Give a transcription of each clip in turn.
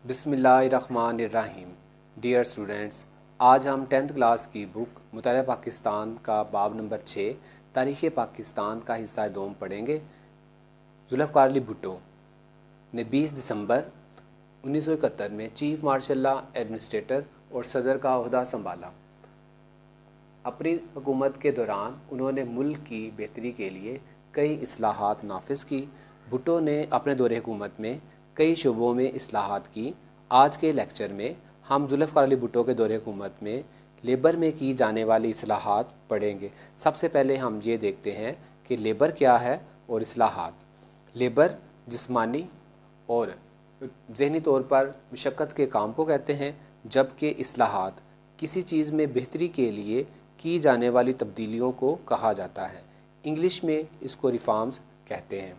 بسم اللہ الرحمن الرحیم۔ ڈیئر اسٹوڈنٹس، آج ہم 10th کلاس کی بک مطالعہ پاکستان کا باب نمبر 6 تاریخ پاکستان کا حصہ دوم پڑھیں گے۔ ذوالفقار علی بھٹو نے 20 دسمبر 1971 میں چیف مارشل لا، ایڈمنسٹریٹر اور صدر کا عہدہ سنبھالا۔ اپنی حکومت کے دوران انہوں نے ملک کی بہتری کے لیے کئی اصلاحات نافذ کی۔ بھٹو نے اپنے دور حکومت میں کئی شعبوں میں اصلاحات کی۔ آج کے لیکچر میں ہم ذوالفقار علی بھٹو کے دور حکومت میں لیبر میں کی جانے والی اصلاحات پڑھیں گے۔ سب سے پہلے ہم یہ دیکھتے ہیں کہ لیبر کیا ہے اور اصلاحات۔ لیبر جسمانی اور ذہنی طور پر مشقت کے کام کو کہتے ہیں، جبکہ اصلاحات کسی چیز میں بہتری کے لیے کی جانے والی تبدیلیوں کو کہا جاتا ہے۔ انگلش میں اس کو ریفارمز کہتے ہیں۔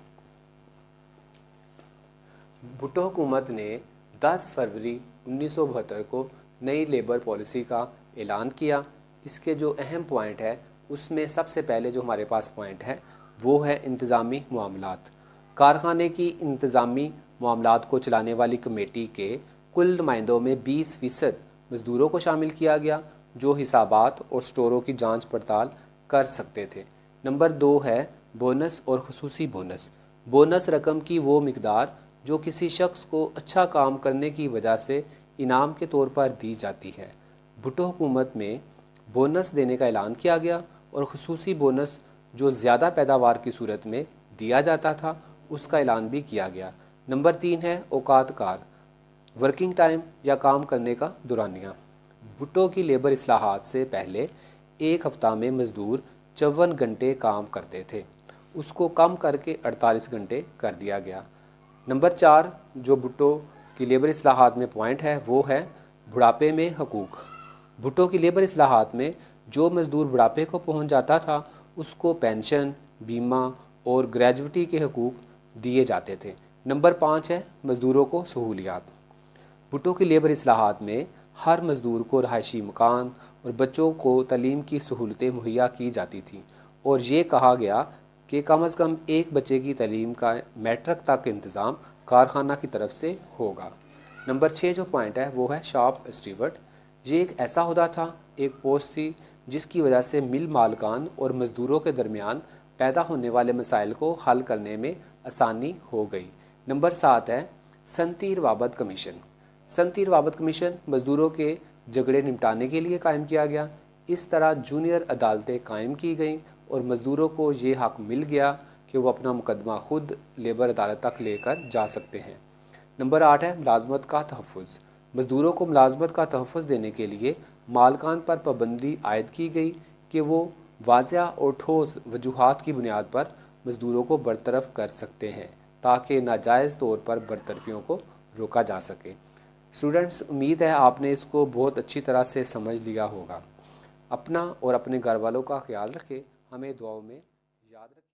بھٹو حکومت نے 10 فروری 1972 کو نئی لیبر پالیسی کا اعلان کیا۔ اس کے جو اہم پوائنٹ ہے اس میں سب سے پہلے جو ہمارے پاس پوائنٹ ہے وہ ہے انتظامی معاملات۔ کارخانے کی انتظامی معاملات کو چلانے والی کمیٹی کے کل نمائندوں میں 20% مزدوروں کو شامل کیا گیا جو حسابات اور سٹوروں کی جانچ پڑتال کر سکتے تھے۔ نمبر 2 ہے بونس اور خصوصی بونس۔ بونس رقم کی وہ مقدار جو کسی شخص کو اچھا کام کرنے کی وجہ سے انعام کے طور پر دی جاتی ہے۔ بھٹو حکومت میں بونس دینے کا اعلان کیا گیا اور خصوصی بونس جو زیادہ پیداوار کی صورت میں دیا جاتا تھا اس کا اعلان بھی کیا گیا۔ نمبر 3 ہے اوقات کار، ورکنگ ٹائم یا کام کرنے کا دورانیہ۔ بھٹو کی لیبر اصلاحات سے پہلے ایک ہفتہ میں مزدور 54 گھنٹے کام کرتے تھے، اس کو کم کر کے 48 گھنٹے کر دیا گیا۔ نمبر 4 جو بھٹو کی لیبر اصلاحات میں پوائنٹ ہے وہ ہے بڑھاپے میں حقوق۔ بھٹو کی لیبر اصلاحات میں جو مزدور بڑھاپے کو پہنچ جاتا تھا اس کو پینشن، بیمہ اور گریجویٹی کے حقوق دیے جاتے تھے۔ نمبر 5 ہے مزدوروں کو سہولیات۔ بھٹو کی لیبر اصلاحات میں ہر مزدور کو رہائشی مکان اور بچوں کو تعلیم کی سہولتیں مہیا کی جاتی تھیں اور یہ کہا گیا کہ کم از کم ایک بچے کی تعلیم کا میٹرک تک انتظام کارخانہ کی طرف سے ہوگا۔ نمبر 6 جو پوائنٹ ہے وہ ہے شاپ اسٹیورڈ۔ یہ ایک ایسا عہدہ تھا، ایک پوسٹ تھی جس کی وجہ سے مل مالکان اور مزدوروں کے درمیان پیدا ہونے والے مسائل کو حل کرنے میں آسانی ہو گئی۔ نمبر 7 ہے صنعتی روابط کمیشن۔ صنعتی روابط کمیشن مزدوروں کے جھگڑے نمٹانے کے لیے قائم کیا گیا۔ اس طرح جونیئر عدالتیں قائم کی گئیں اور مزدوروں کو یہ حق مل گیا کہ وہ اپنا مقدمہ خود لیبر عدالت تک لے کر جا سکتے ہیں۔ نمبر 8 ہے ملازمت کا تحفظ۔ مزدوروں کو ملازمت کا تحفظ دینے کے لیے مالکان پر پابندی عائد کی گئی کہ وہ واضح اور ٹھوس وجوہات کی بنیاد پر مزدوروں کو برطرف کر سکتے ہیں تاکہ ناجائز طور پر برطرفیوں کو روکا جا سکے۔ اسٹوڈنٹس، امید ہے آپ نے اس کو بہت اچھی طرح سے سمجھ لیا ہوگا۔ اپنا اور اپنے گھر والوں کا خیال رکھیں، ہمیں دعاؤں میں یاد رکھیں۔